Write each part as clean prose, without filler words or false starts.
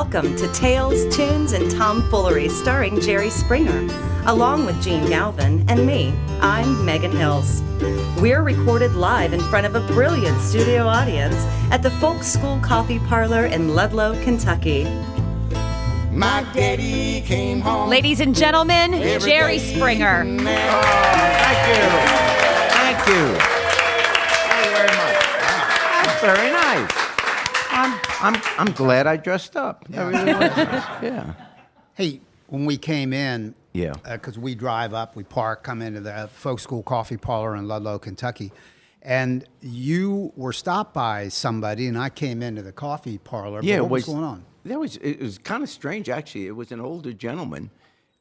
Welcome to Tales, Tunes, and Tomfoolery starring Jerry Springer, along with Gene Galvin and me. I'm Megan Hills. We're recorded live in front of a brilliant studio audience at the Folk School Coffee Parlor in Ludlow, Kentucky. My daddy came home. Ladies and gentlemen, Jerry Springer. Thank you. Thank you. Thank you very much. That's very nice. I'm glad I dressed up. That really was nice. Yeah. Hey, when we came in, Yeah. Because we drive up, we park, come into the Folk School Coffee Parlor in Ludlow, Kentucky, and you were stopped by somebody, and I came into the coffee parlor. Yeah, what was going on? It was kind of strange, actually. It was an older gentleman,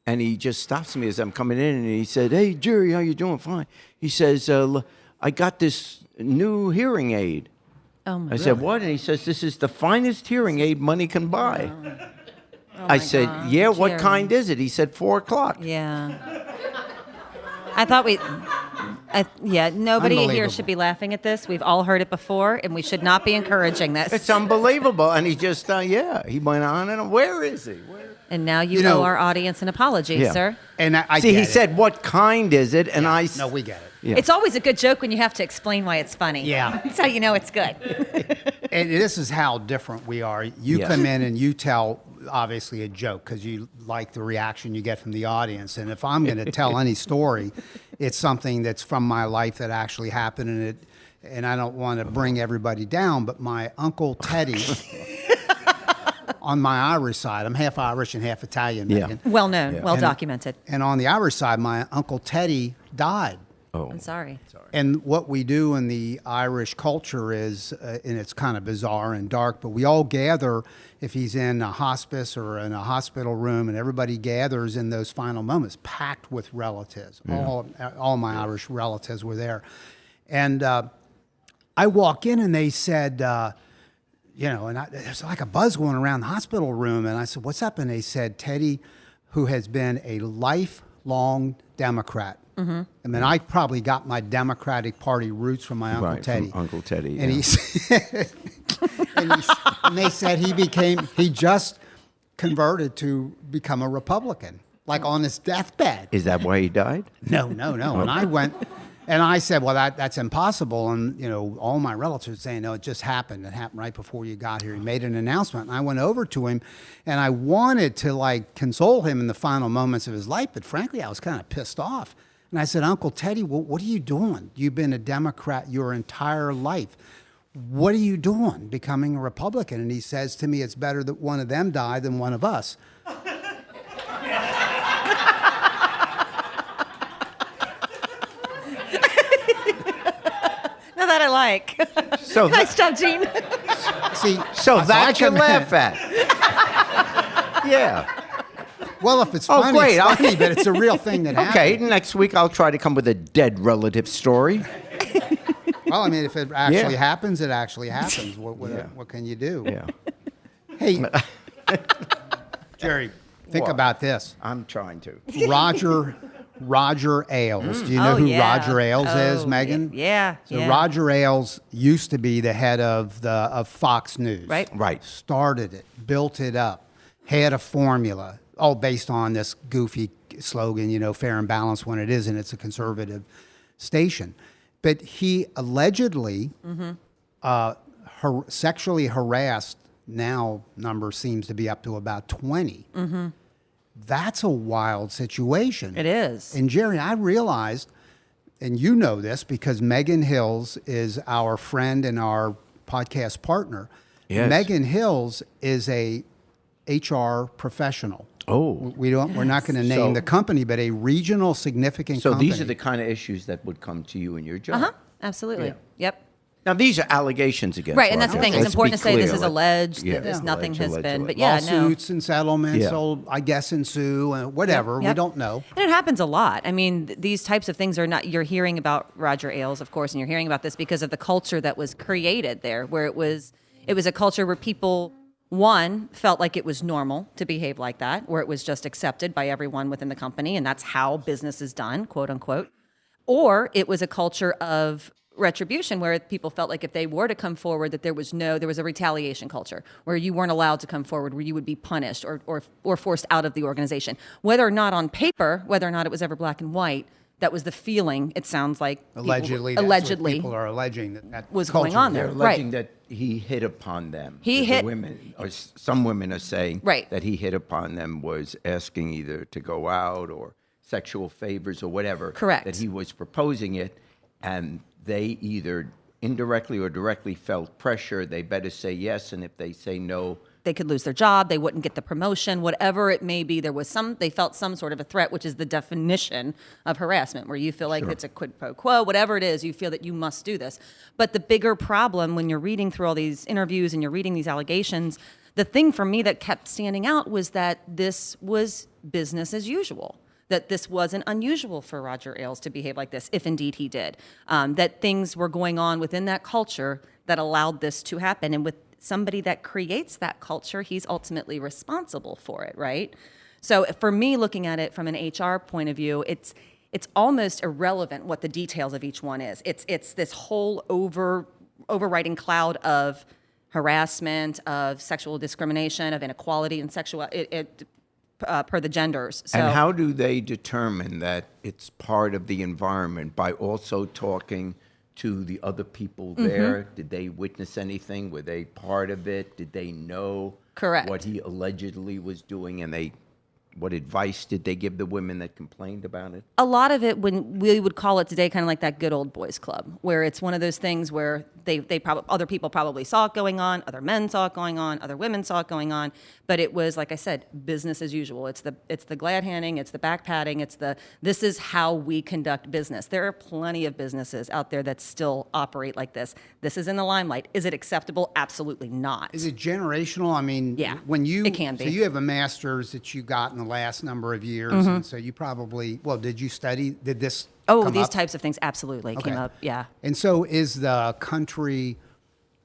and he just stops me as I'm coming in, and he said, "Hey, Jerry, how you doing?" "Fine." He says, "I got this new hearing aid." I said, "What?" And he says, "This is the finest hearing aid money can buy." I said, God, "Yeah, what Jerry. kind is it?" He said, 4 o'clock. Yeah. I thought nobody here Unbelievable. should be laughing at this. We've all heard it before, and we should not be encouraging this. It's unbelievable. And he just, he went on and on. Where is he? And now you, You know- owe our audience an apology, Yeah. sir. And I See, get he it. said, "What kind is it?" And I No, we get it. Yeah. It's always a good joke when you have to explain why it's funny. Yeah. That's how you know it's good. And this is how different we are. You Yes. come in and you tell, obviously, a joke because you like the reaction you get from the audience. And if I'm going to tell any story, it's something that's from my life that actually happened. And I don't want to bring everybody down, but my Uncle Teddy, on my Irish side, I'm half Irish and half Italian, Yeah. Megan. Well known, Yeah. well And- documented. And on the Irish side, my Uncle Teddy died. Oh. I'm sorry. And what we do in the Irish culture is, and it's kind of bizarre and dark, but we all gather if he's in a hospice or in a hospital room, and everybody gathers in those final moments, packed with relatives. All my Irish relatives were there. And I walk in and they said, there's like a buzz going around the hospital room. And I said, "What's up?" And they said, "Teddy, who has been a lifelong Democrat." Mm-hmm. I mean, I probably got my Democratic Party roots from my Uncle Right, Teddy. from Uncle Teddy, And yeah. he said, and they said he just converted to become a Republican, like on his deathbed. Is that why he died? No. And I went, and I said, "Well, that's impossible." And, all my relatives saying, "No, it just happened. It happened right before you got here." He made an announcement. And I went over to him, and I wanted to, console him in the final moments of his life. But frankly, I was kind of pissed off. And I said, "Uncle Teddy, what are you doing? You've been a Democrat your entire life. What are you doing becoming a Republican?" And he says to me, "It's better that one of them die than one of us." Now that I like. So Nice job, Gene. See, So I that you come in- laugh at. Yeah. Well, if it's Oh, funny, great. it's funny, but it's a real thing that happened. Okay, next week I'll try to come with a dead relative story. Well, I mean, if it actually Yeah. happens, it actually happens. What can you do? Yeah. Hey, Jerry, think What? about this. I'm trying to. Roger Ailes. Do you know Oh, who yeah. Roger Ailes is, Oh, Megan? Yeah. So yeah. Roger Ailes used to be the head of Fox News. Right. Right. Started it, built it up, had a formula, all based on this goofy slogan, fair and balanced when it isn't. It's a conservative station. But he allegedly sexually harassed, now number seems to be up to about 20. Mm-hmm. That's a wild situation. It is. And Jerry, I realized, and you know this because Megan Hills is our friend and our podcast partner. Yes. Megan Hills is a HR professional. Oh. We're not going to name So- the company, but a regional significant So company. these are the kind of issues that would come to you in your job. Uh-huh. Absolutely. Yeah. Yep. Now, these are allegations against Right, and that's the Roger. thing. It's Let's important be to say this clear. is alleged, Yeah. that there's nothing Alleged, has alleged, been. alleged. But yeah, no. lawsuits and settlements, Yeah. will, I guess, ensue, whatever. Yep. We don't know. And it happens a lot. I mean, these types of things are not, you're hearing about Roger Ailes, of course, and you're hearing about this because of the culture that was created there, where it was a culture where people, one, felt like it was normal to behave like that, where it was just accepted by everyone within the company, and that's how business is done, quote unquote. Or it was a culture of retribution where people felt like if they were to come forward that there was a retaliation culture where you weren't allowed to come forward, where you would be punished or forced out of the organization. Whether or not on paper, whether or not it was ever black and white, that was the feeling, it sounds like. Allegedly, people are alleging that was going on there. They're alleging that he hit upon them. He hit women, or some women are saying Right. that he hit upon them, was asking either to go out or sexual favors or whatever. Correct. That he was proposing it, and they either indirectly or directly felt pressure. They better say yes, and if they say no, they could lose their job, they wouldn't get the promotion, whatever it may be. They felt some sort of a threat, which is the definition of harassment, where you feel like it's a quid pro quo, whatever it is, you feel that you must do this. But the bigger problem when you're reading through all these interviews and you're reading these allegations, the thing for me that kept standing out was that this was business as usual. That this wasn't unusual for Roger Ailes to behave like this, if indeed he did. That things were going on within that culture that allowed this to happen. And with somebody that creates that culture, he's ultimately responsible for it, right? So for me, looking at it from an HR point of view, it's almost irrelevant what the details of each one is. It's this whole overriding cloud of harassment, of sexual discrimination, of inequality and sexual per the genders. So, and how do they determine that it's part of the environment? By also talking to the other people there? Did they witness anything? Were they part of it? Did they know Correct. what he allegedly was doing? And what advice did they give the women that complained about it? a lot of it, when we would call it today, kind of like that good old boys club, where it's one of those things where other people probably saw it going on, other men saw it going on, other women saw it going on, but it was, like I said, business as usual. It's the glad handing, it's the back patting, this is how we conduct business. There are plenty of businesses out there that still operate like this. This is in the limelight. Is it acceptable? Absolutely not. Is it generational? I mean, Yeah, it can be. So you have a master's that you got in the last number of years, and so you probably, did you study, did this come These up? types of things absolutely came Okay. up, yeah. And so is the country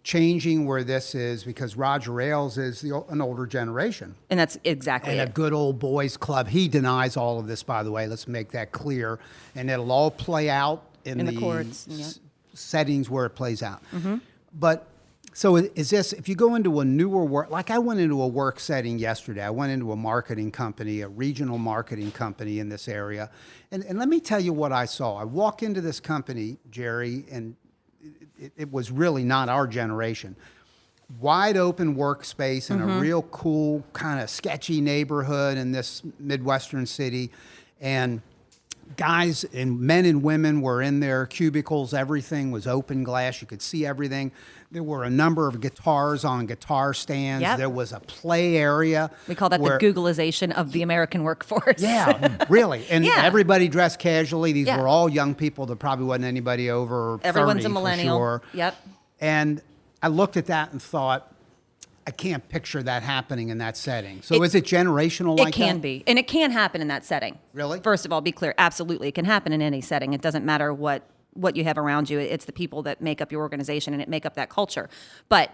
changing where this is, because Roger Ailes is an older generation. And that's exactly And a it. good old boys club. He denies all of this, by the way. Let's make that clear. And it'll all play out in the courts, yeah. settings where it plays out. But so is this, if you go into a newer work, like I went into a work setting yesterday. I went into a marketing company, a regional marketing company in this area. And let me tell you what I saw. I walk into this company, Jerry, and it was really not our generation. Wide open workspace in a real cool, kind of sketchy neighborhood in this Midwestern city. And guys and men and women were in their cubicles. Everything was open glass. You could see everything. There were a number of guitars on guitar stands. Yep. There was a play area. We call that where- the Googleization of the American workforce. Yeah, really. And Yeah. everybody dressed casually. These Yeah. were all young people. There probably wasn't anybody over 30 Everyone's a for millennial. sure. Yep. And I looked at that and thought, I can't picture that happening in that setting. So is it generational like It can that? be. And it can happen in that setting. Really? First of all, be clear. Absolutely. It can happen in any setting. It doesn't matter what you have around you. It's the people that make up your organization and it make up that culture. But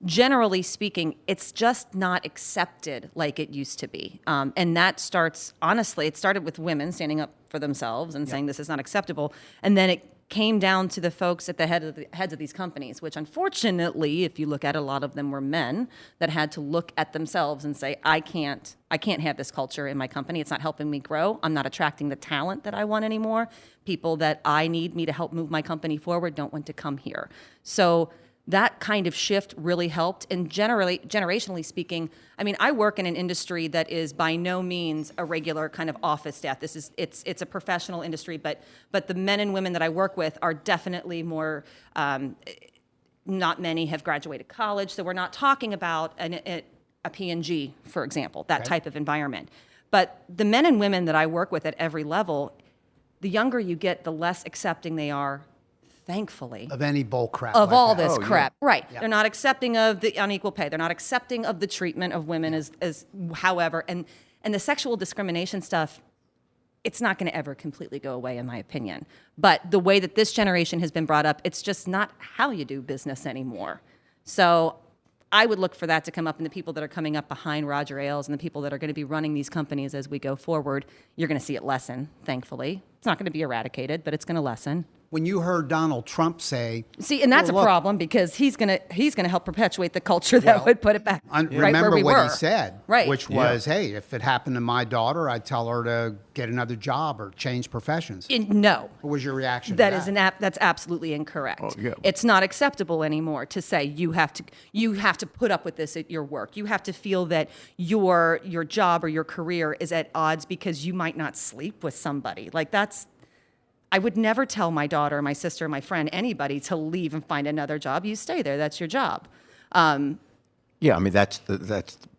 generally speaking, it's just not accepted like it used to be. And that starts, honestly, it started with women standing up for themselves and saying this is not acceptable. And then it came down to the folks at the heads of these companies, which unfortunately, if you look at it, a lot of them were men that had to look at themselves and say, I can't have this culture in my company. It's not helping me grow. I'm not attracting the talent that I want anymore. People that I need me to help move my company forward don't want to come here. So that kind of shift really helped. And generationally speaking, I mean, I work in an industry that is by no means a regular kind of office staff. It's a professional industry, but the men and women that I work with are definitely more. Not many have graduated college, so we're not talking about a P&G, for example, that type of environment. But the men and women that I work with at every level, the younger you get, the less accepting they are, thankfully, Of any bull crap. of like all that. this yeah. crap. Right. They're not accepting of the unequal pay. They're not accepting of the treatment of women as however. And the sexual discrimination stuff, it's not going to ever completely go away, in my opinion. But the way that this generation has been brought up, it's just not how you do business anymore. So I would look for that to come up in the people that are coming up behind Roger Ailes and the people that are going to be running these companies as we go forward. You're going to see it lessen, thankfully. It's not going to be eradicated, but it's going to lessen. when you heard Donald Trump say, See, and that's well, a look, problem because he's gonna help perpetuate the culture that would put it back right remember where we what were. he said, Right. which was, hey, if it happened to my daughter, I'd tell her to get another job or change professions. No. What was your reaction That to is that? that's absolutely incorrect. Oh, yeah. It's not acceptable anymore to say you have to put up with this at your work. You have to feel that your job or your career is at odds because you might not sleep with somebody. Like I would never tell my daughter, my sister, my friend, anybody to leave and find another job. You stay there. That's your job. Yeah, I mean that's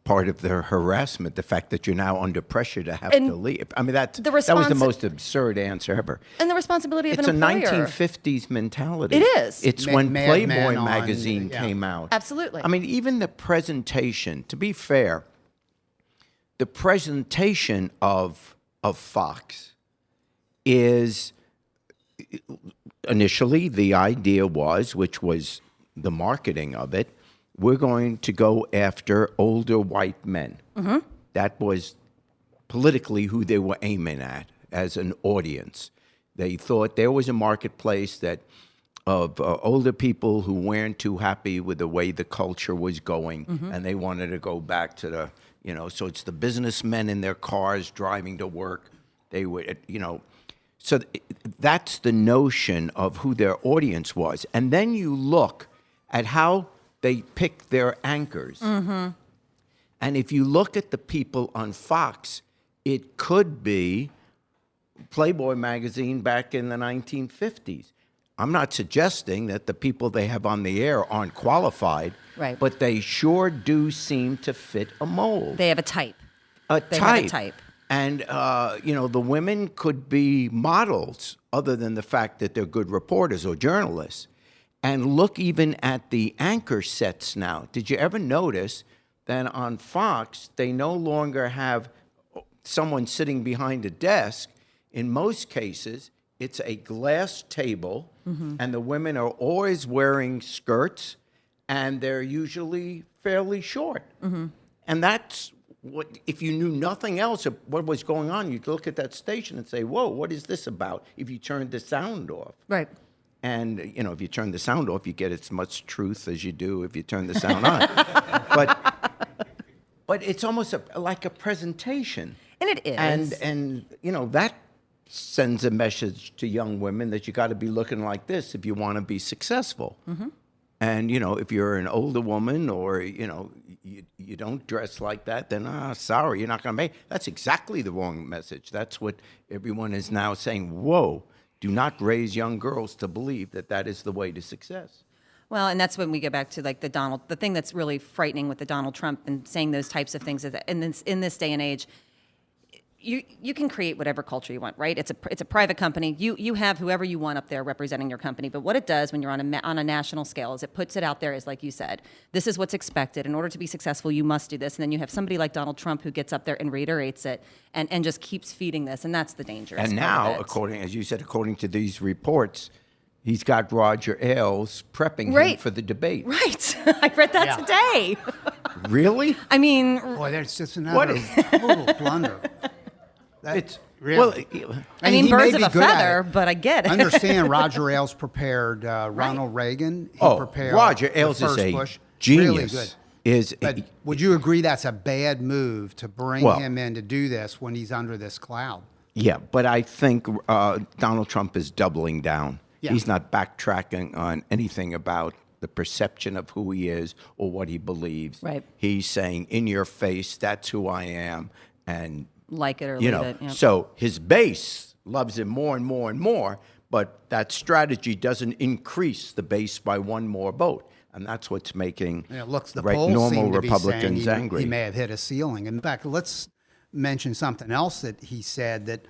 part of their harassment. The fact that you're now under pressure to have to leave. I mean that was the most absurd answer ever. And the responsibility of It's an a employer. 1950s mentality. It is. It's Ma- when Mad Playboy Men on- magazine yeah. came out. Absolutely. I mean, even the presentation. To be fair, the presentation of Fox is initially the idea was, which was the marketing of it, we're going to go after older white men. Mm-hmm. That was politically who they were aiming at as an audience. They thought there was a marketplace of older people who weren't too happy with the way the culture was going, and they wanted to go back to so it's the businessmen in their cars driving to work. They would, so that's the notion of who their audience was. And then you look at how they pick their anchors. Mm-hmm. And if you look at the people on Fox, it could be Playboy magazine back in the 1950s. I'm not suggesting that the people they have on the air aren't qualified, Right. but they sure do seem to fit a mold. They have a type. They have a type. And, the women could be models other than the fact that they're good reporters or journalists. And look even at the anchor sets now. Did you ever notice that on Fox, they no longer have someone sitting behind a desk? In most cases, it's a glass table, and the women are always wearing skirts, and they're usually fairly short. And that's what, if you knew nothing else of what was going on, you'd look at that station and say, whoa, what is this about? If you turned the sound off. Right. And, if you turn the sound off, you get as much truth as you do if you turn the sound on. But it's almost like a presentation. And it is. And that sends a message to young women that you got to be looking like this if you want to be successful. Mm-hmm. And, if you're an older woman or, you don't dress like that, then, sorry, you're not going to make. That's exactly the wrong message. That's what everyone is now saying. Whoa, do not raise young girls to believe that that is the way to success. Well, and that's when we get back to like the thing that's really frightening with the Donald Trump and saying those types of things is that in this day and age, you can create whatever culture you want, right? It's a private company. You have whoever you want up there representing your company. But what it does when you're on a national scale is it puts it out there as, like you said, this is what's expected. In order to be successful, you must do this. And then you have somebody like Donald Trump who gets up there and reiterates it and just keeps feeding this. And that's the dangerous And part now, of it. as you said, according to these reports, he's got Roger Ailes prepping him Right. for the debate. Right. I read that today. Really? I mean, Boy, that's just another total blunder. It's really. Well, I mean, he may birds of be a good at feather, it. but I get it. Understand Roger Ailes prepared Ronald Reagan. He prepared Roger the Ailes is first a Bush. genius. Really good. But would you agree that's a bad move to bring Well- him in to do this when he's under this cloud? Yeah, but I think Donald Trump is doubling down. Yeah. He's not backtracking on anything about the perception of who he is or what he believes. Right. He's saying, in your face, that's who I am. And, Like it or leave it. Yep. so his base loves him more and more and more, but that strategy doesn't increase the base by one more vote. And that's what's making And it looks the right, polls normal seem to Republicans be saying angry. He may have hit a ceiling. In fact, let's mention something else that he said that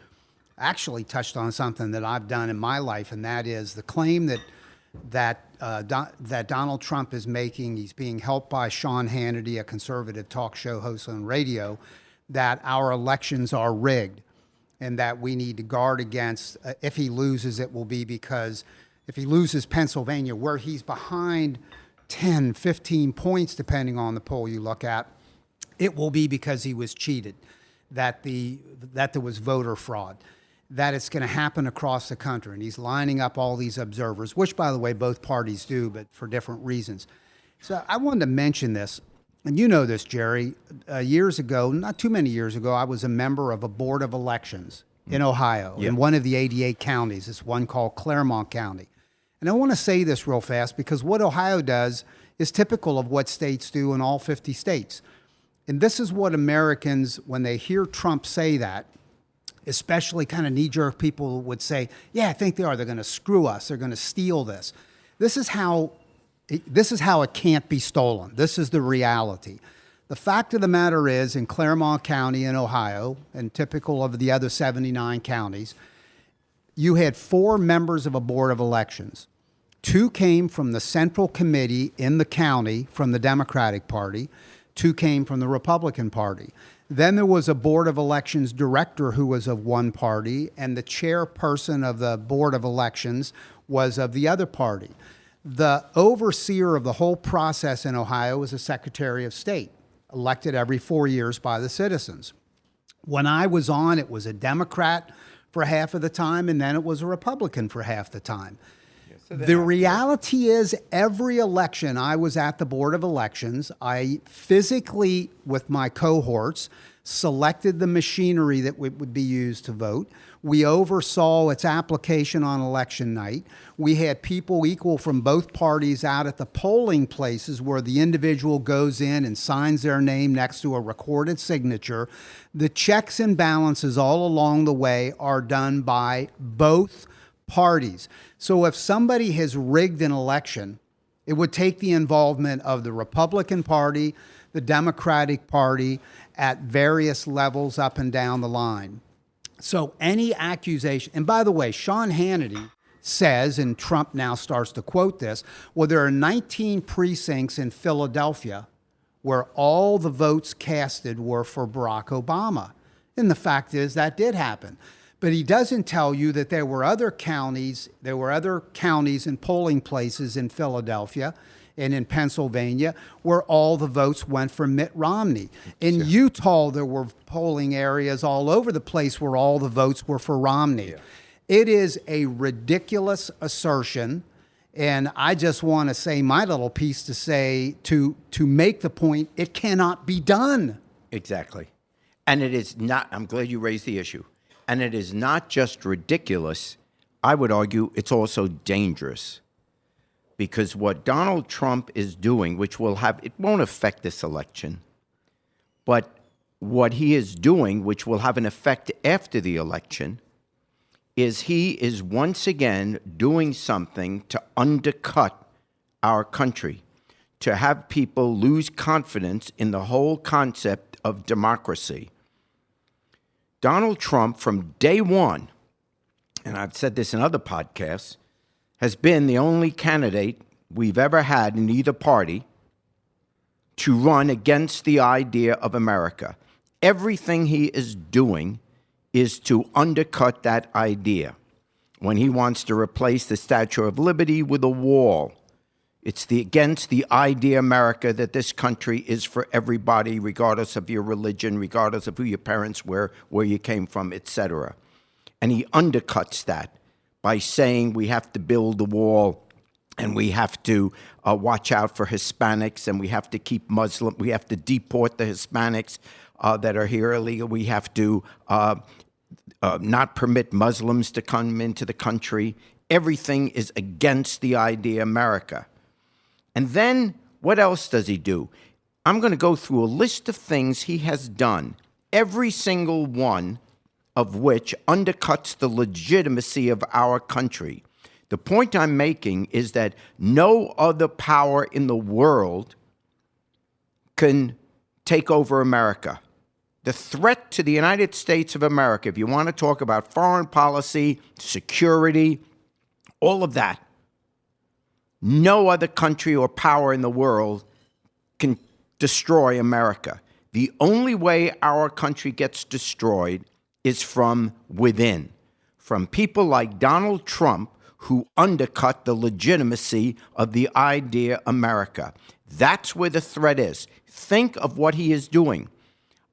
actually touched on something that I've done in my life, and that is the claim that Donald Trump is making. He's being helped by Sean Hannity, a conservative talk show host on radio, that our elections are rigged and that we need to guard against. If he loses, it will be because if he loses Pennsylvania, where he's behind 10, 15 points, depending on the poll you look at, it will be because he was cheated, that there was voter fraud. that it's going to happen across the country. And he's lining up all these observers, which, by the way, both parties do, but for different reasons. So I wanted to mention this, and you know this, Jerry. Years ago, not too many years ago, I was a member of a board of elections in Ohio, in one of the 88 counties. It's one called Claremont County. And I want to say this real fast because what Ohio does is typical of what states do in all 50 states. And this is what Americans, when they hear Trump say that, especially kind of knee-jerk people would say, yeah, I think they are. They're going to screw us. They're going to steal this. This is how it can't be stolen. This is the reality. The fact of the matter is, in Claremont County in Ohio, and typical of the other 79 counties, you had 4 members of a board of elections. 2 came from the central committee in the county from the Democratic Party. 2 came from the Republican Party. Then there was a Board of Elections director who was of one party, and the chairperson of the Board of Elections was of the other party. The overseer of the whole process in Ohio is a Secretary of State, elected every 4 years by the citizens. When I was on, it was a Democrat for half of the time, and then it was a Republican for half the time. The reality is, every election I was at the Board of Elections, I physically, with my cohorts, selected the machinery that would be used to vote. We oversaw its application on election night. We had people equal from both parties out at the polling places where the individual goes in and signs their name next to a recorded signature. The checks and balances all along the way are done by both parties. So if somebody has rigged an election, it would take the involvement of the Republican Party, the Democratic Party at various levels up and down the line. So any accusation, and by the way, Sean Hannity says, and Trump now starts to quote this, well, there are 19 precincts in Philadelphia where all the votes casted were for Barack Obama. And the fact is that did happen. But he doesn't tell you that there were other counties and polling places in Philadelphia and in Pennsylvania where all the votes went for Mitt Romney. In Utah, there were polling areas all over the place where all the votes were for Romney. Yeah. It is a ridiculous assertion. And I just want to say my little piece to say, to make the point, it cannot be done. Exactly. And it is not, I'm glad you raised the issue. And it is not just ridiculous. I would argue it's also dangerous. Because what Donald Trump is doing, which it won't affect this election, but what he is doing, which will have an effect after the election, is he is once again doing something to undercut our country, to have people lose confidence in the whole concept of democracy. Donald Trump, from day one, and I've said this in other podcasts, has been the only candidate we've ever had in either party to run against the idea of America. Everything he is doing is to undercut that idea. When he wants to replace the Statue of Liberty with a wall, it's against the idea America, that this country is for everybody, regardless of your religion, regardless of who your parents were, where you came from, etc. And he undercuts that by saying we have to build a wall and we have to watch out for Hispanics and we have to keep we have to deport the Hispanics that are here illegal. We have to not permit Muslims to come into the country. Everything is against the idea America. And then what else does he do? I'm going to go through a list of things he has done, every single one of which undercuts the legitimacy of our country. The point I'm making is that no other power in the world can take over America. The threat to the United States of America, if you want to talk about foreign policy, security, all of that, no other country or power in the world can destroy America. The only way our country gets destroyed is from within, from people like Donald Trump who undercut the legitimacy of the idea America. That's where the threat is. Think of what he is doing.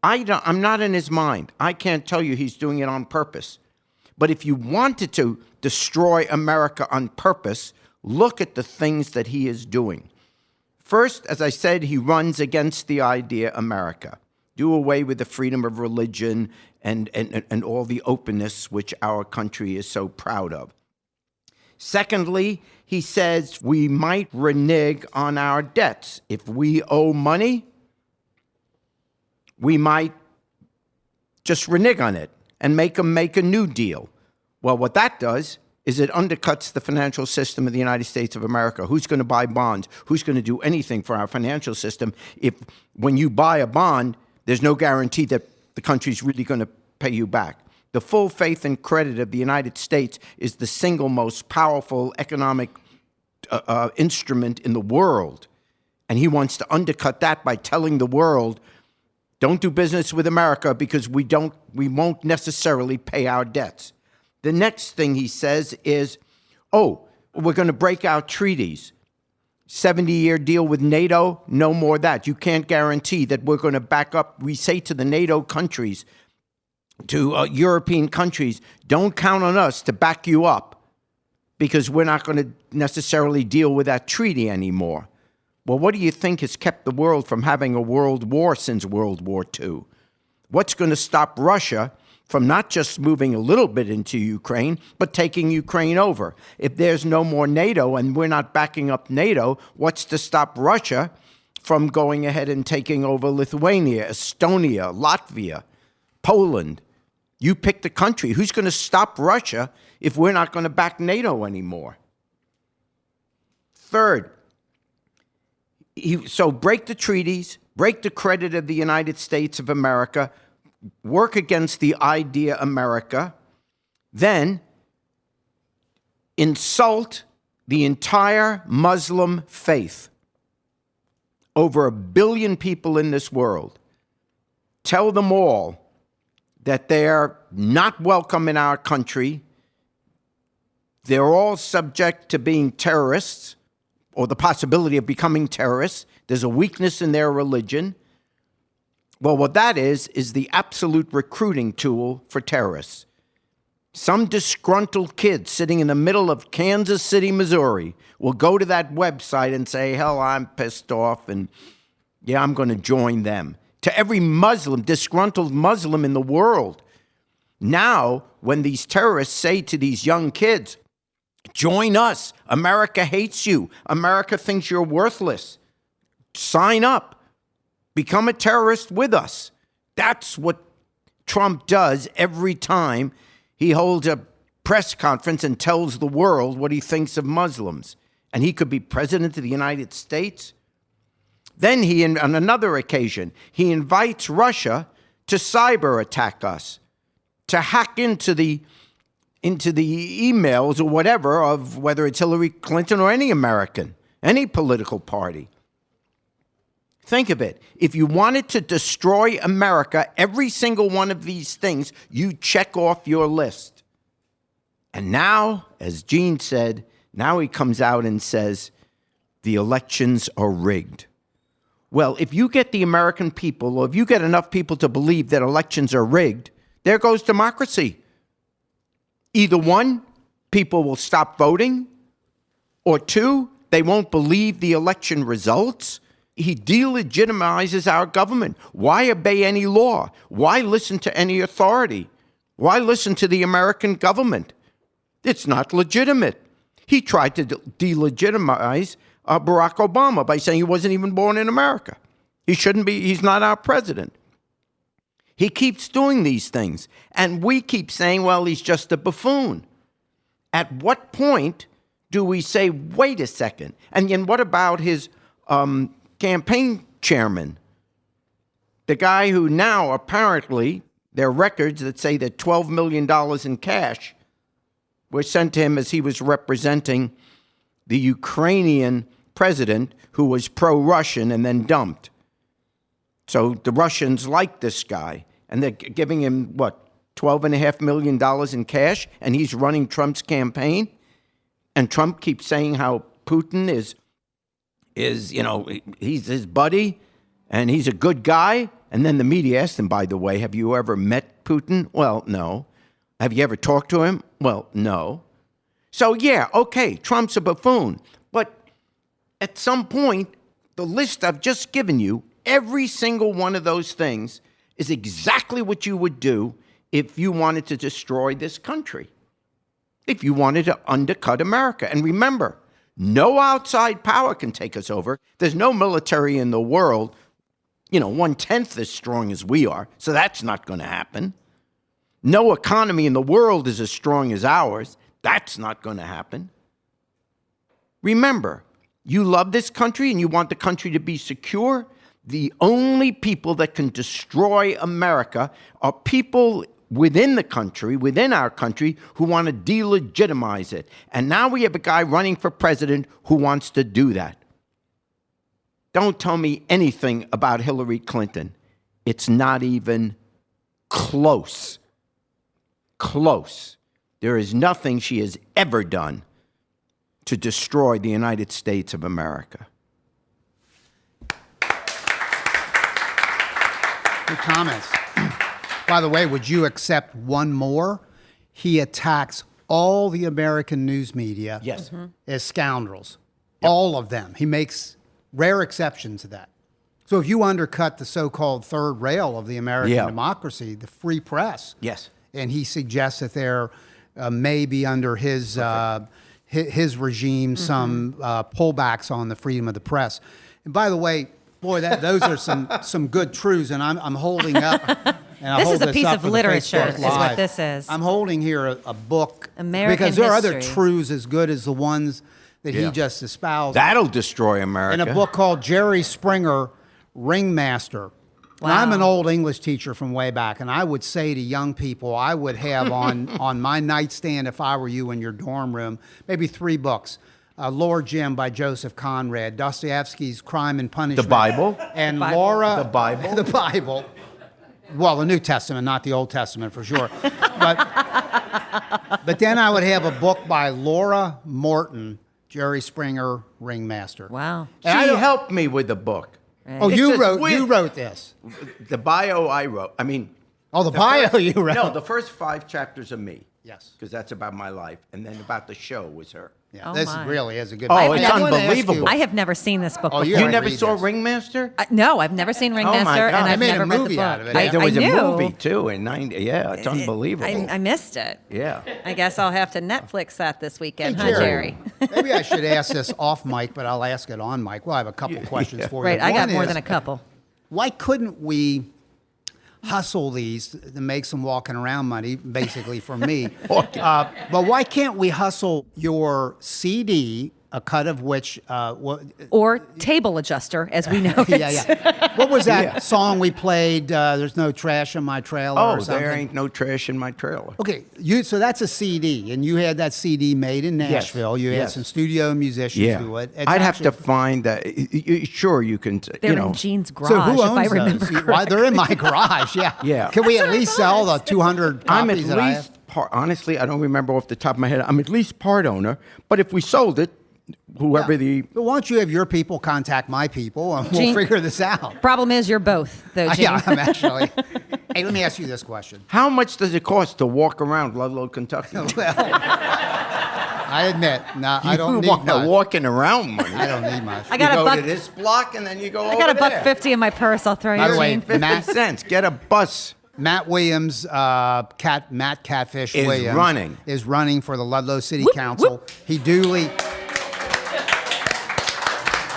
I'm not in his mind. I can't tell you he's doing it on purpose. But if you wanted to destroy America on purpose, look at the things that he is doing. First, as I said, he runs against the idea America. Do away with the freedom of religion and all the openness which our country is so proud of. Secondly, he says we might renege on our debts. If we owe money, we might just renege on it and make a new deal. Well, what that does is it undercuts the financial system of the United States of America. Who's going to buy bonds? Who's going to do anything for our financial system if when you buy a bond, there's no guarantee that the country's really going to pay you back? The full faith and credit of the United States is the single most powerful economic instrument in the world. And he wants to undercut that by telling the world, don't do business with America because we won't necessarily pay our debts. The next thing he says is, we're going to break our treaties. 70-year deal with NATO, no more of that. You can't guarantee that we're going to back up. We say to the NATO countries, to European countries, don't count on us to back you up because we're not going to necessarily deal with that treaty anymore. Well, what do you think has kept the world from having a world war since World War II? What's going to stop Russia from not just moving a little bit into Ukraine, but taking Ukraine over? If there's no more NATO and we're not backing up NATO, what's to stop Russia from going ahead and taking over Lithuania, Estonia, Latvia, Poland? You pick the country. Who's going to stop Russia if we're not going to back NATO anymore? Third, so break the treaties, break the credit of the United States of America, work against the idea America, then insult the entire Muslim faith. Over 1 billion people in this world. Tell them all that they're not welcome in our country. They're all subject to being terrorists or the possibility of becoming terrorists. There's a weakness in their religion. Well, what that is the absolute recruiting tool for terrorists. Some disgruntled kid sitting in the middle of Kansas City, Missouri, will go to that website and say, hell, I'm pissed off, and yeah, I'm going to join them. To every Muslim, disgruntled Muslim in the world. Now, when these terrorists say to these young kids, join us, America hates you, America thinks you're worthless, sign up, become a terrorist with us. That's what Trump does every time he holds a press conference and tells the world what he thinks of Muslims. And he could be president of the United States. Then on another occasion, he invites Russia to cyber attack us, to hack into the emails or whatever of whether it's Hillary Clinton or any American, any political party. Think of it. If you wanted to destroy America, every single one of these things, you check off your list. And now, as Jene said, now he comes out and says, the elections are rigged. Well, if you get the American people, or if you get enough people to believe that elections are rigged, there goes democracy. Either one, people will stop voting, or two, they won't believe the election results. He delegitimizes our government. Why obey any law? Why listen to any authority? Why listen to the American government? It's not legitimate. He tried to delegitimize Barack Obama by saying he wasn't even born in America. He shouldn't be, he's not our president. He keeps doing these things. And we keep saying, well, he's just a buffoon. At what point do we say, wait a second? And then what about his campaign chairman? The guy who now apparently, there are records that say that $12 million in cash were sent to him as he was representing the Ukrainian president who was pro-Russian and then dumped. So the Russians like this guy, and they're giving him, $12.5 million in cash, and he's running Trump's campaign. And Trump keeps saying how Putin is he's his buddy, and he's a good guy. And then the media asked him, by the way, have you ever met Putin? Well, no. Have you ever talked to him? Well, no. So, yeah, okay, Trump's a buffoon. But at some point, the list I've just given you, every single one of those things is exactly what you would do if you wanted to destroy this country, if you wanted to undercut America. And remember, no outside power can take us over. There's no military in the world, 1/10 as strong as we are, so that's not going to happen. No economy in the world is as strong as ours. That's not going to happen. Remember, you love this country and you want the country to be secure. The only people that can destroy America are people within the country, within our country, who want to delegitimize it. And now we have a guy running for president who wants to do that. Don't tell me anything about Hillary Clinton. It's not even close. Close. There is nothing she has ever done to destroy the United States of America. Good comments. By the way, would you accept one more? He attacks all the American news media Yes. as scoundrels. All of them. He makes rare exceptions to that. So if you undercut the so-called third rail of the American democracy, the free press, Yes. and he suggests that there may be under his regime some pullbacks on the freedom of the press. And by the way, boy, those are some good truths, and I'm holding up. And This is a piece of literature, is what this is. I'm holding here a book American because there are other history. truths as good as the ones that he just espoused. That'll destroy America. In a book called Jerry Springer, Ringmaster. Now, I'm an old English teacher from way back, and I would say to young people, I would have on my nightstand, if I were you in your dorm room, maybe 3 books. Lord Jim by Joseph Conrad, Dostoevsky's Crime and Punishment. The Bible. And Bible. Laura. The Bible. The Bible. Well, the New Testament, not the Old Testament for sure. But then I would have a book by Laura Morton, Jerry Springer, Ringmaster. Wow. She And I don't- helped me with the book. Oh, It you says wrote this. The bio I wrote. I mean, Oh, the bio you wrote. no, the first 5 chapters are me. Yes. Because that's about my life. And then about the show was her. Yeah, Oh, this my. really is a good Oh, book. it's And I wanna ask unbelievable. you- I have never seen this book Oh, before. you You gotta never read saw this. Ringmaster? No, I've never seen Ringmaster, God. and They I've made a never read the movie book. out of it. There was I a knew. movie, too, in 90. Yeah, it's unbelievable. I missed it. Yeah. I guess I'll have to Netflix that this weekend, Hey, huh, Jerry? Maybe I should ask this off mic, but I'll ask it on mic. Well, I have a couple questions for you. Right, I got One more is, than a couple. Why couldn't we hustle these to make some walking around money, basically for me? But why can't we hustle your CD, a cut of which, Or table adjuster, as we know it. yeah. What was that song we played? There's no trash in my trailer. Oh, or something? there ain't no trash in my trailer. Okay, so that's a CD, and you had that CD made in Nashville. You had yes. some studio musicians Yeah. do it. It's I'd have to actually- find that. Sure, you can. They're you know. in Gene's garage, So who owns if I remember those? Why, correctly. they're in my garage. Yeah. Yeah. Can we at least sell the 200 I'm at copies that I have? least part. Honestly, I don't remember off the top of my head. I'm at least part owner. But if we sold it, whoever the But why don't you have your people contact my people, and we'll Gene- figure this out? Problem is, you're both, though, Gene. Yeah, I'm actually. Hey, let me ask you this question. how much does it cost to walk around Ludlow, Kentucky? Well, I admit, no, I don't You need want much. walking around money. I don't need much. I got you a go to buck. this block and then you go I over got a buck there. 50 in my purse. I'll throw By you, the way, Gene. 50 Matt- cents. Get a bus. Matt Williams, Matt Catfish Is Williams, running. is running for the Ludlow City Whoop, Council. whoop.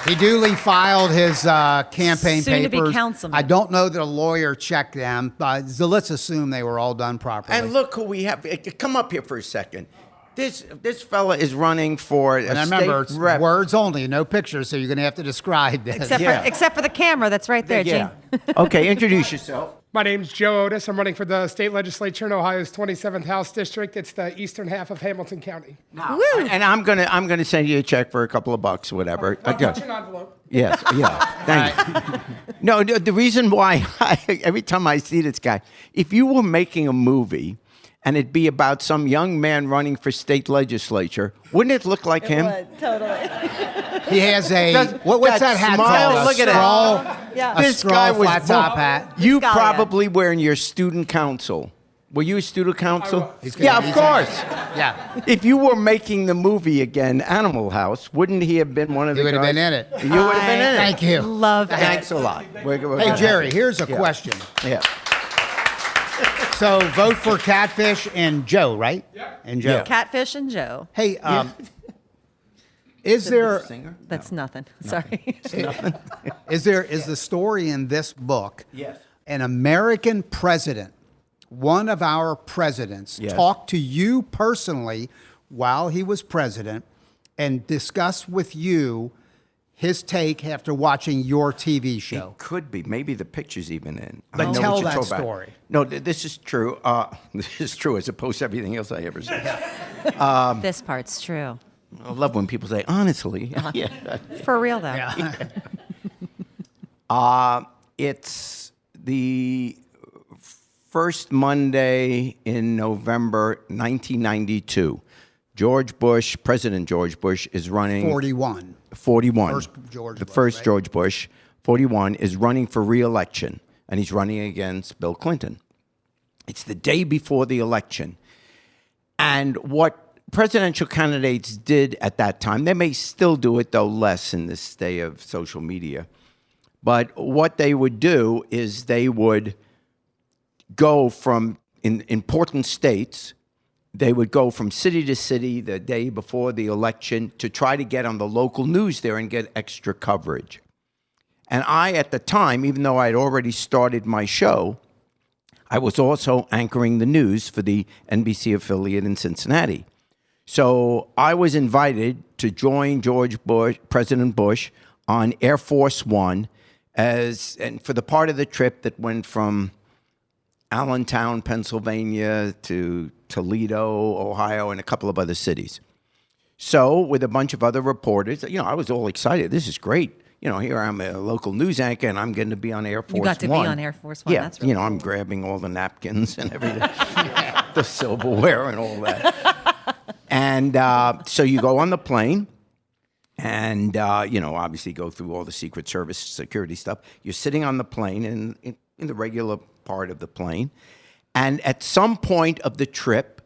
He duly filed his campaign Soon-to-be papers. councilman. I don't know that a lawyer checked them, but so let's assume they were all done properly. And look who we have. Come up here for a second. This fella is running for a And I remember, state it's rep. words only, no pictures, so you're going to have to describe this. Except for the camera that's right there, Yeah. Gene. Okay, introduce yourself. My name's Joe Otis. I'm running for the state legislature in Ohio's 27th House District. It's the eastern half of Hamilton County. And I'm gonna send you a check for a couple of bucks, whatever. I'll put you an envelope. Yes, yeah. Thank you. No, the reason why every time I see this guy, if you were making a movie and it'd be about some young man running for state legislature, wouldn't it look like him? He has a, what's that hat smile, called? look at that. Yeah. A This straw guy was flat top hat. You guy, probably wearing your student council Were you a student counsel? He's Yeah, gonna- of course. Yeah. If you were making the movie again, Animal House, wouldn't he have been one of the He would have guys? been in it. You would have been in it. Thank you. Love it. Thanks a lot. Hey, Jerry, here's a question. Yeah. So vote for Catfish and Joe, right? Yeah. And Joe. Yeah. Catfish and Joe. Hey, is there Singer? That's nothing. Sorry. is the story in this book? Yes. An American president, one of our presidents, Yes. talked to you personally while he was president and discussed with you his take after watching your TV show. It could be. Maybe the picture's even in. I But know tell what you're that talking about. story. No, this is true. This is true as opposed to everything else I ever said. This part's true. I love when people say, honestly. Yeah. For real, though. It's the first Monday in November 1992. President George Bush is running. 41. 41. First George the Bush, first right? George Bush, 41, is running for re-election, and he's running against Bill Clinton. It's the day before the election. And what presidential candidates did at that time, they may still do it, though less in this day of social media, but what they would do is they would go from, in important states, they would go from city to city the day before the election to try to get on the local news there and get extra coverage. And I, at the time, even though I had already started my show, I was also anchoring the news for the NBC affiliate in Cincinnati. So I was invited to join President Bush, on Air Force One, and for the part of the trip that went from Allentown, Pennsylvania, to Toledo, Ohio, and a couple of other cities. So, with a bunch of other reporters, I was all excited. This is great. Here I'm a local news anchor, and I'm going to be on Air Force One. You got to be on Air Force One. Yeah, That's really I'm grabbing all the napkins and everything, the silverware and all that. And so you go on the plane, and obviously go through all the Secret Service security stuff. You're sitting on the plane in the regular part of the plane. And at some point of the trip,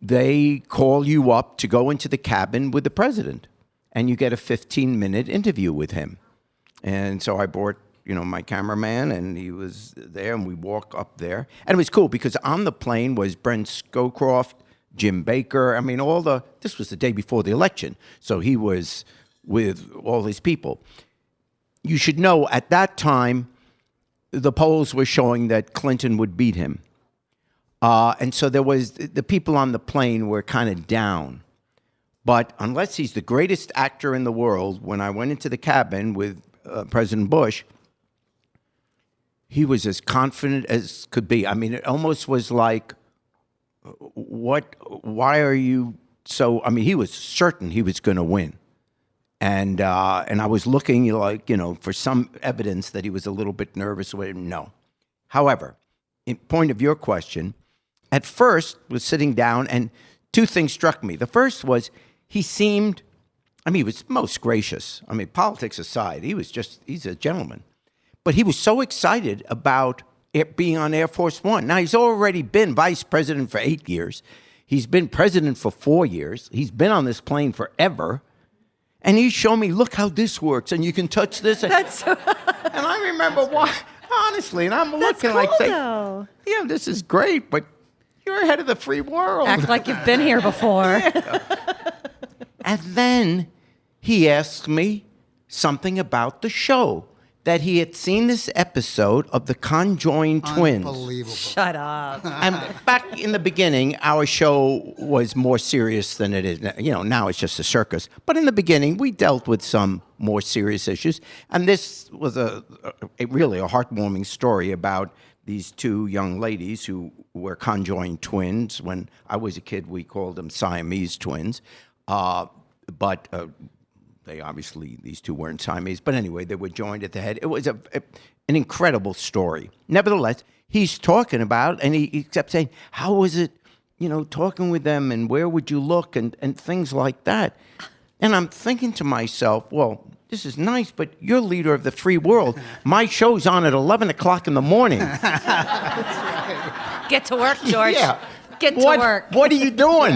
they call you up to go into the cabin with the president. And you get a 15-minute interview with him. And so I brought, my cameraman, and he was there, and we walk up there. And it was cool because on the plane was Brent Scowcroft, Jim Baker. I mean, this was the day before the election. So he was with all his people. You should know at that time, the polls were showing that Clinton would beat him. And so the people on the plane were kind of down. But unless he's the greatest actor in the world, when I went into the cabin with President Bush, he was as confident as could be. I mean, it almost was like, why are you so, he was certain he was going to win. And I was looking for some evidence that he was a little bit nervous. No. However, in point of your question, at first was sitting down, and two things struck me. The first was he seemed, he was most gracious. Politics aside, he's a gentleman. But he was so excited about being on Air Force One. Now, he's already been vice president for 8 years. He's been president for 4 years. He's been on this plane forever. And he showed me, look how this works, and you can touch this. That's so... And I remember why, honestly, and I'm looking cool, saying, though. yeah, this is great, but you're ahead of the free world. Act like you've been here before. And then he asked me something about the show, that he had seen this episode of the conjoined twins. Unbelievable. Shut up. And back in the beginning, our show was more serious than it is now. Now it's just a circus. But in the beginning, we dealt with some more serious issues. And this was really a heartwarming story about these two young ladies who were conjoined twins. When I was a kid, we called them Siamese twins. But these two weren't Siamese. But anyway, they were joined at the head. It was an incredible story. Nevertheless, he's talking about, and he kept saying, how was it, talking with them, and where would you look, and things like that. And I'm thinking to myself, well, this is nice, but you're leader of the free world. My show's on at 11 o'clock in the morning. Get to work, George. Yeah. Get to What, work. What are you doing?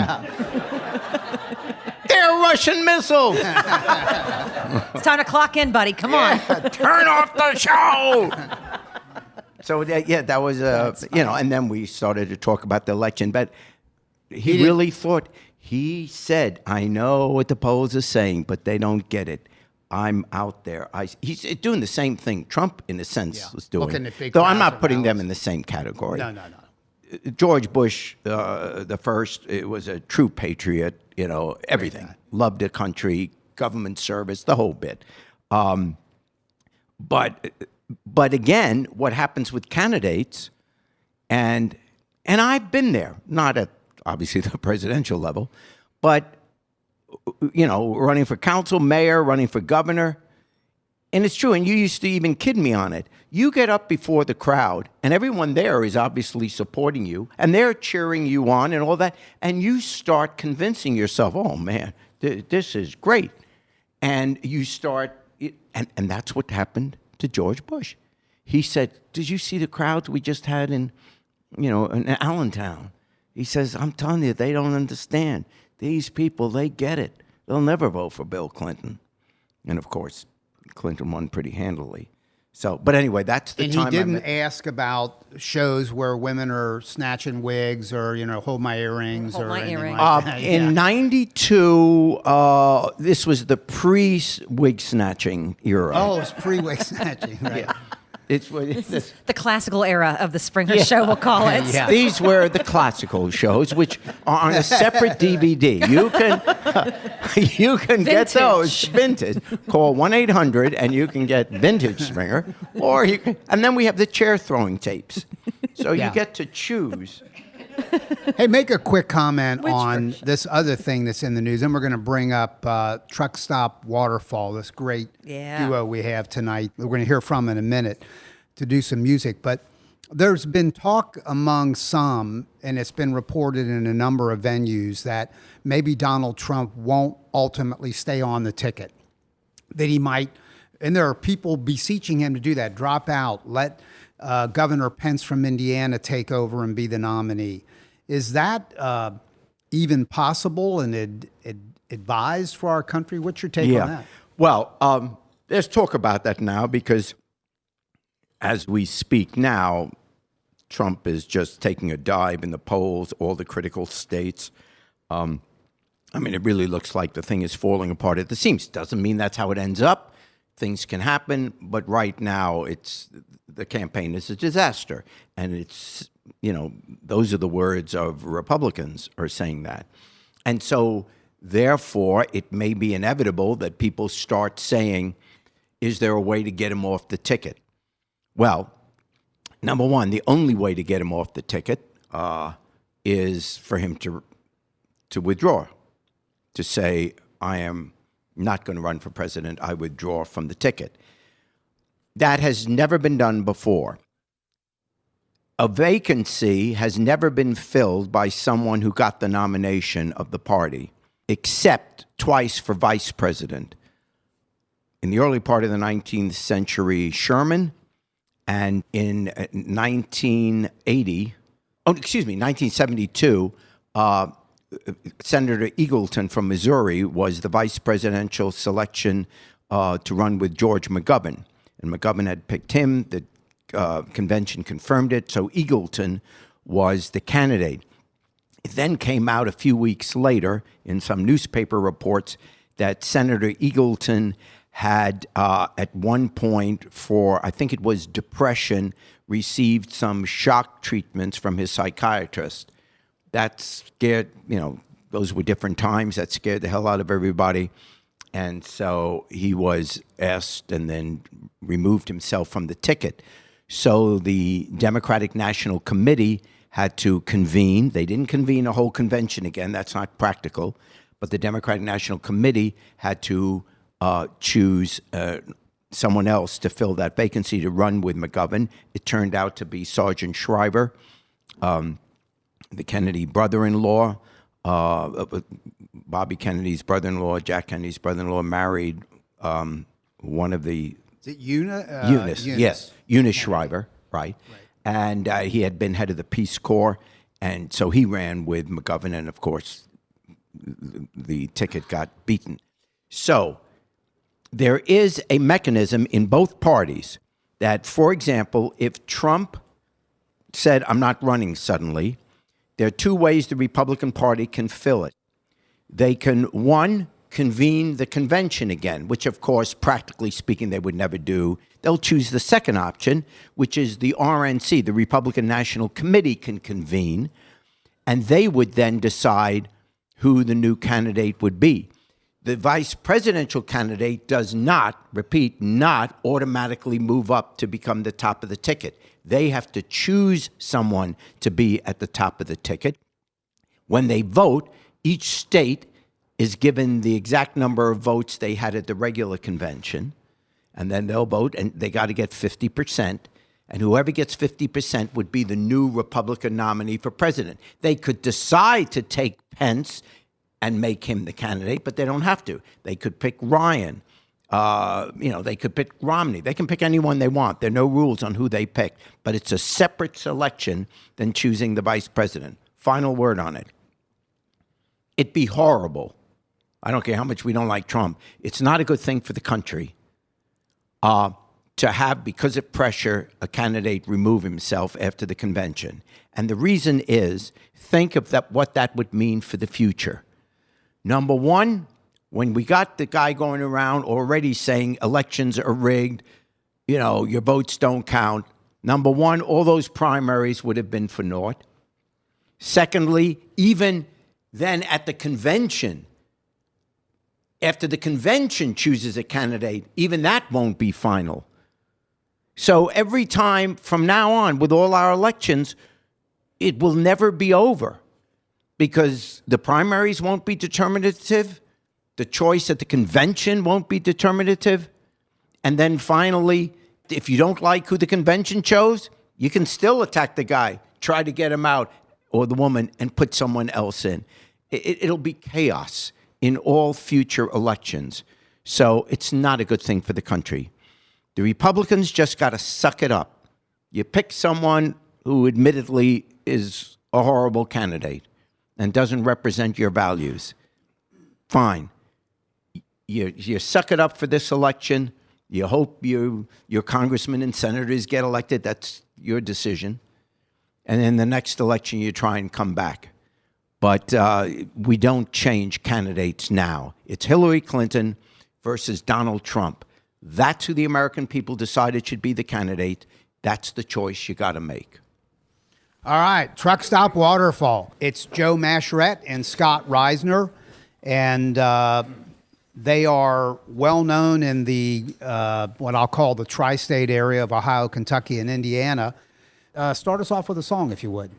They're Russian missiles. It's time to clock in, buddy. Come on. Turn off the show. So that was and then we started to talk about the election. But he really thought, he said, I know what the polls are saying, but they don't get it. I'm out there. He's doing the same thing Trump, in a sense, was doing. Looking at big Though I'm crowds not putting and them rallies. in the same category. No. George Bush, the first, it was a true patriot, everything. Loved the country, government service, the whole bit. But again, what happens with candidates, and I've been there, not at obviously the presidential level, but running for council, mayor, running for governor. And it's true, and you used to even kid me on it. You get up before the crowd, and everyone there is obviously supporting you, and they're cheering you on and all that, and you start convincing yourself, oh, man, this is great. And you start, and that's what happened to George Bush. He said, did you see the crowds we just had in Allentown? He says, I'm telling you, they don't understand. These people, they get it. They'll never vote for Bill Clinton. And, of course, Clinton won pretty handily. So, but anyway, that's the time. And he didn't ask about shows where women are snatching wigs or, hold my earrings Hold or my anything earrings. like that. In 92, this was the pre-wig snatching era. Oh, it's pre-wig snatching, right? It's The classical era of the Springer Show, we'll call it. Yeah. These were the classical shows, which are on a separate DVD. You can get those vintage. Call 1-800 and you can get vintage Springer, or and then we have the chair throwing tapes. So you get to choose. Hey, make a quick comment on this other thing that's in the news. And we're going to bring up Truckstop Waterfall, this great duo we have tonight. We're going to hear from in a minute to do some music. But there's been talk among some, and it's been reported in a number of venues, that maybe Donald Trump won't ultimately stay on the ticket. That he might, and there are people beseeching him to do that, drop out, let Governor Pence from Indiana take over and be the nominee. Is that even possible and advised for our country? What's your take on that? Well, there's talk about that now because as we speak now, Trump is just taking a dive in the polls, all the critical states. It really looks like the thing is falling apart at the seams. Doesn't mean that's how it ends up. Things can happen, but right now the campaign is a disaster. And it's, those are the words of Republicans are saying that. And so, therefore, it may be inevitable that people start saying, is there a way to get him off the ticket? Well, number one, the only way to get him off the ticket is for him to withdraw, to say, I am not going to run for president, I withdraw from the ticket. That has never been done before. A vacancy has never been filled by someone who got the nomination of the party, except twice for vice president. In the early part of the 19th century, Sherman, and in 1972, Senator Eagleton from Missouri was the vice presidential selection to run with George McGovern. And McGovern had picked him. The convention confirmed it. So Eagleton was the candidate. It then came out a few weeks later in some newspaper reports that Senator Eagleton had, at one point for, I think it was depression, received some shock treatments from his psychiatrist. That scared, those were different times. That scared the hell out of everybody. And so he was asked and then removed himself from the ticket. So the Democratic National Committee had to convene. They didn't convene a whole convention again. That's not practical. But the Democratic National Committee had to choose someone else to fill that vacancy to run with McGovern. It turned out to be Sergeant Shriver, the Kennedy brother-in-law. Bobby Kennedy's brother-in-law, Jack Kennedy's brother-in-law, married one of the... Is it Eunice? Yes, Eunice Shriver, right. and he had been head of the Peace Corps, and so he ran with McGovern, and of course, the ticket got beaten. So there is a mechanism in both parties that, for example, if Trump said, I'm not running suddenly, there are two ways the Republican Party can fill it. They can, one, convene the convention again, which, of course, practically speaking, they would never do. They'll choose the second option, which is the RNC, the Republican National Committee, can convene, and they would then decide who the new candidate would be. The vice presidential candidate does not, repeat, not automatically move up to become the top of the ticket. They have to choose someone to be at the top of the ticket. When they vote, each state is given the exact number of votes they had at the regular convention, and then they'll vote, and they got to get 50%, and whoever gets 50% would be the new Republican nominee for president. They could decide to take Pence and make him the candidate, but they don't have to. They could pick Ryan. They could pick Romney. They can pick anyone they want. There are no rules on who they pick, but it's a separate selection than choosing the vice president. Final word on it. It'd be horrible. I don't care how much we don't like Trump. It's not a good thing for the country to have, because of pressure, a candidate remove himself after the convention. And the reason is, think of what that would mean for the future. Number one, when we got the guy going around already saying elections are rigged, your votes don't count, number one, all those primaries would have been for naught. Secondly, even then at the convention, after the convention chooses a candidate, even that won't be final. So every time from now on, with all our elections, it will never be over, because the primaries won't be determinative, the choice at the convention won't be determinative, and then finally, if you don't like who the convention chose, you can still attack the guy, try to get him out, or the woman, and put someone else in. It'll be chaos in all future elections. So it's not a good thing for the country. The Republicans just got to suck it up. You pick someone who admittedly is a horrible candidate and doesn't represent your values. Fine. You suck it up for this election. You hope your congressmen and senators get elected. That's your decision. And in the next election, you try and come back. But we don't change candidates now. It's Hillary Clinton versus Donald Trump. That's who the American people decided should be the candidate. That's the choice you got to make. All right, Truckstop Waterfall. It's Joe Mascherette and Scott Reisner, and they are well known in the what I'll call the tri-state area of Ohio, Kentucky, and Indiana. Start us off with a song, if you would.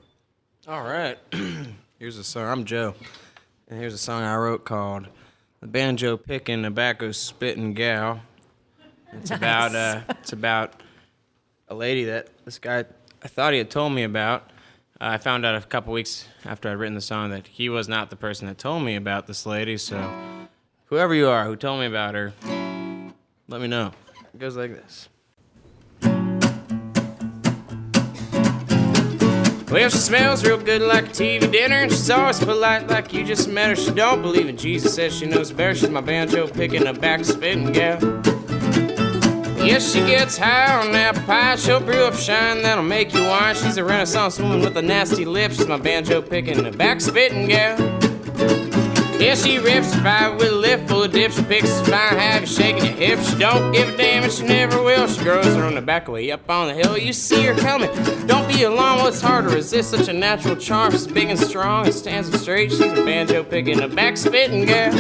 All right. Here's a song. I'm Joe, and here's a song I wrote called "The Banjo Picking, Tobacco Spitting Gal." It's about a lady that this guy, I thought he had told me about. I found out a couple weeks after I'd written the song that he was not the person that told me about this lady. So whoever you are who told me about her, let me know. It goes like this. Well, she smells real good like a TV dinner, and she's always polite like you just met her. She don't believe in Jesus, says she knows better. She's my banjo picking, a back spitting gal. Yes, she gets high on apple pie. She'll brew up shine that'll make you whine. She's a Renaissance woman with a nasty lip. She's my banjo picking, a back spitting gal. Yeah, she rips five with a lip full of dip. She picks a fine habit, shaking your hips. She don't give a damn and she never will. She grows her on the back way up on the hill. You see her coming, don't be alarmed. Well, it's hard to resist such a natural charm. She's big and strong and stands up straight. She's a banjo picking, a back spitting gal.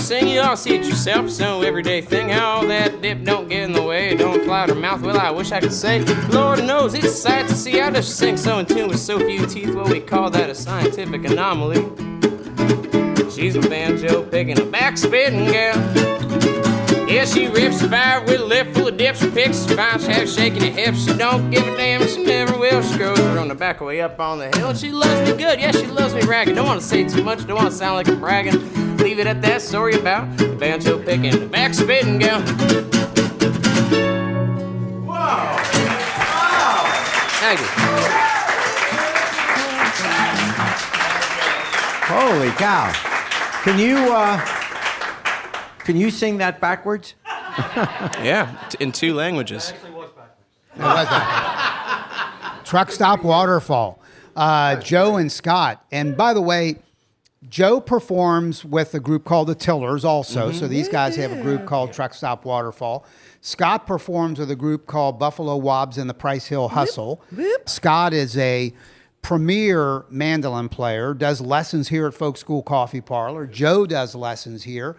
sing, you ought to see it yourself. It's no everyday thing. How all that dip don't get in the way, don't fly out her mouth. Well, I wish I could say, Lord knows it's a sight to see how does she sing so in tune with so few teeth. Well, we call that a scientific anomaly. She's a banjo picking, a backspitting gal. Yeah, she rips fire with a lip full of dips. She picks, she finds, half shaking her hips. She don't give a damn, and she never will. She goes around the back way up on the hill. And she loves me good, yeah, she loves me ragging. Don't want to say too much, don't want to sound like I'm bragging. Leave it at that story about the banjo picking, the backspitting gal. Wow. Thank you. Holy cow. Can you sing that backwards? Yeah, in 2 languages. Truckstop Waterfall. Joe and Scott. And by the way, Joe performs with a group called the Tillers also. So these guys have a group called Truckstop Waterfall. Scott performs with a group called Buffalo Wobbs and the Price Hill Hustle. Scott is a premier mandolin player, does lessons here at Folk School Coffee Parlor. Joe does lessons here.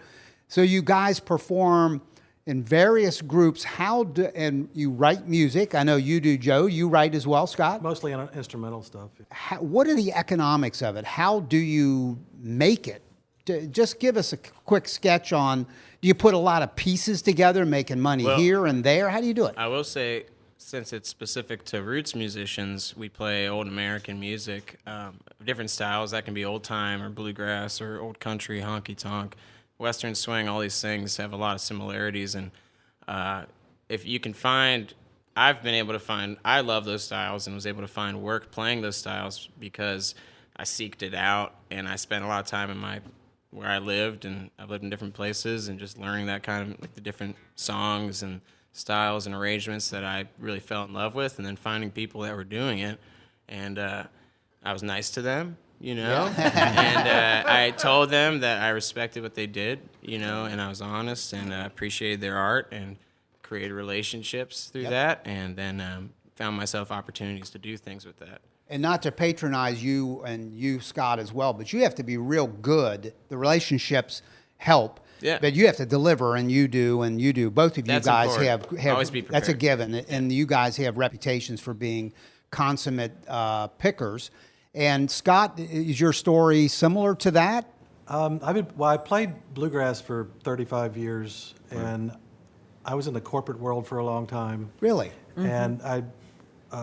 So you guys perform in various groups. And you write music. I know you do, Joe. You write as well, Scott? Mostly instrumental stuff. What are the economics of it? How do you make it? Just give us a quick sketch on, do you put a lot of pieces together, making money here and there? How do you do it? I will say, since it's specific to roots musicians, we play old American music, different styles. That can be old time or bluegrass or old country, honky tonk, Western swing. All these things have a lot of similarities. And if you can find, I've been able to find, I love those styles and was able to find work playing those styles because I seeked it out and I spent a lot of time in where I lived, and I've lived in different places, and just learning that kind of, like, the different songs and styles and arrangements that I really fell in love with, and then finding people that were doing it, and I was nice to them, and I told them that I respected what they did, and I was honest and appreciated their art and created relationships through that, and then found myself opportunities to do things with that. And not to patronize you and you, Scott, as well, but you have to be real good. The relationships help. Yeah. But you have to deliver, and you do. Both of you That's guys important. have Always be prepared. that's a given. And you guys have reputations for being consummate pickers. And Scott, is your story similar to that? I played bluegrass for 35 years, and I was in the corporate world for a long time. Really? And I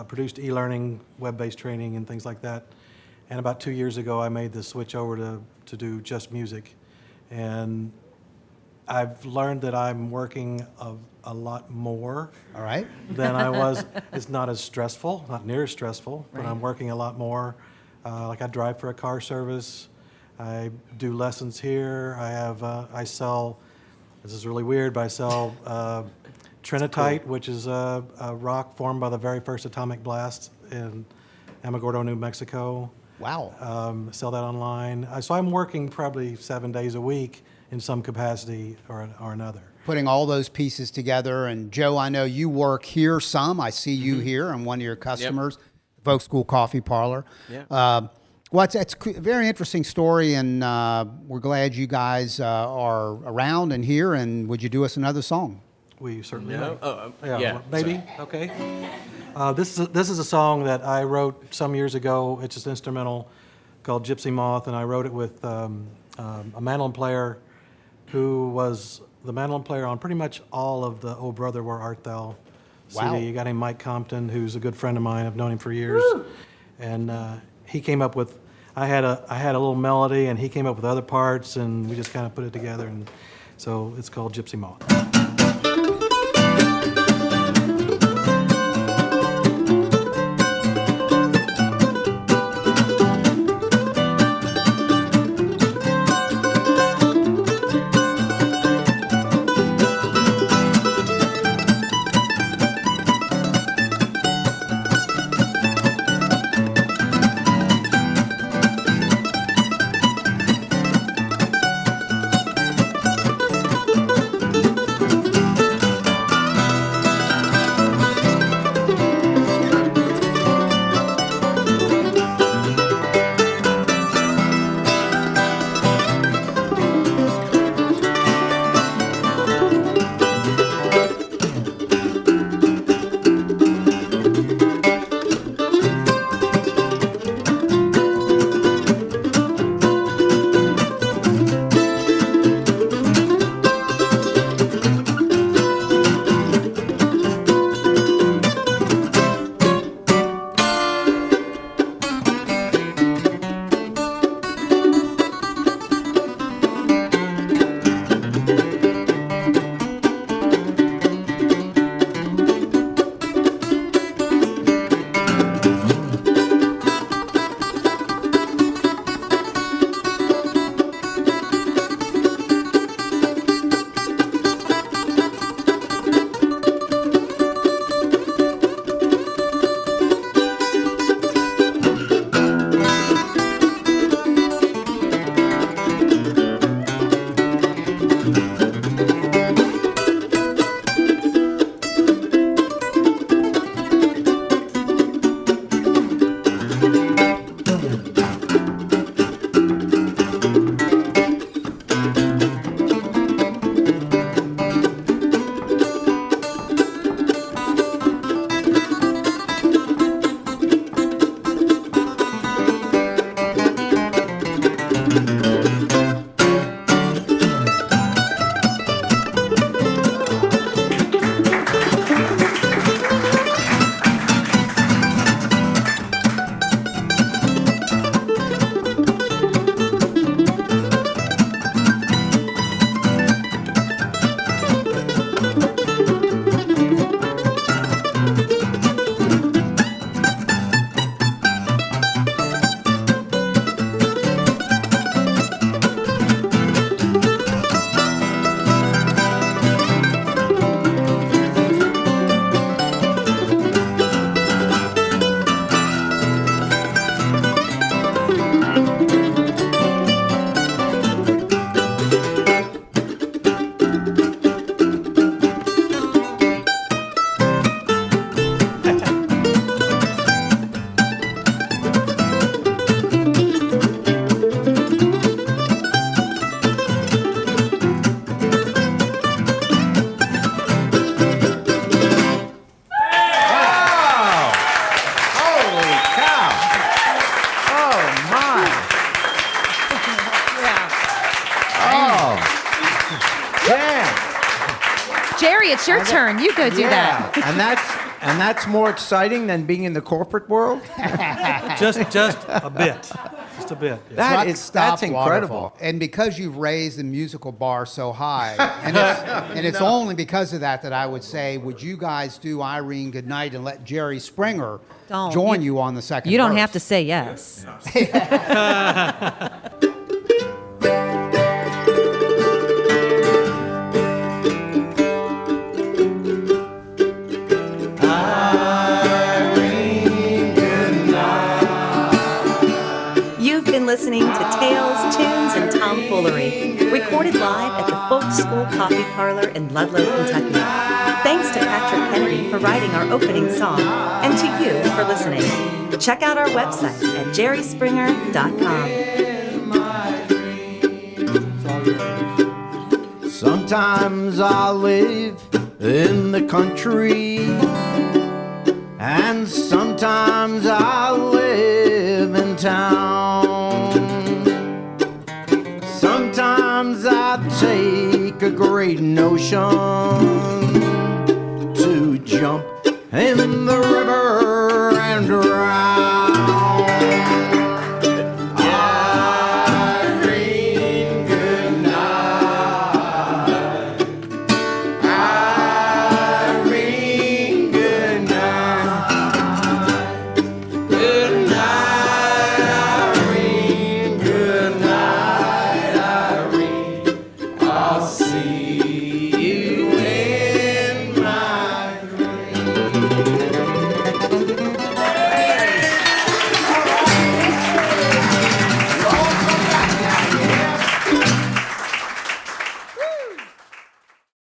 produced e-learning, web-based training, and things like that. And about 2 years ago, I made the switch over to do just music. And I've learned that I'm working a lot more All right. than I was. It's not as stressful, not near as stressful, but I'm working a lot more. Like I drive for a car service. I do lessons here. I sell, this is really weird, but I sell Trinitite, which is a rock formed by the very first atomic blast in Alamogordo, New Mexico. Wow. Sell that online. So I'm working probably 7 days a week in some capacity or another. Putting all those pieces together. And Joe, I know you work here some. I see you here. I'm one of your customers, Folk School Coffee Parlor. Yeah. Well, it's a very interesting story, and we're glad you guys are around and here. And would you do us another song? We certainly No? may. Yeah. Maybe. Okay. This is a song that I wrote some years ago. It's just instrumental called Gypsy Moth, and I wrote it with a mandolin player who was the mandolin player on pretty much all of the Oh Brother Where Art Thou Wow. CD. A guy named Mike Compton, who's a good friend of mine. I've known him for years. And he came up with, I had a little melody, and he came up with other parts, and we just kind of put it together. And so it's called Gypsy Moth. it's your turn. You go do that. And that's more exciting than being in the corporate world. Just a bit. Just a bit. Yeah. That's Truckstop incredible. Waterfall. And because you've raised the musical bar so high, and it's only because of that I would say, would you guys do Irene Goodnight and let Jerry Springer join you on the second You don't verse? have to say yes. You've been listening to Tales, Tunes, and Tomfoolery, recorded live at the Folk School Coffee Parlor in Ludlow, Kentucky. Thanks to Patrick Kennedy for writing our opening song, and to you for listening. Check out our website at jerryspringer.com. Sometimes I live in the country, and sometimes I live in town. Sometimes I take a great notion to jump in the river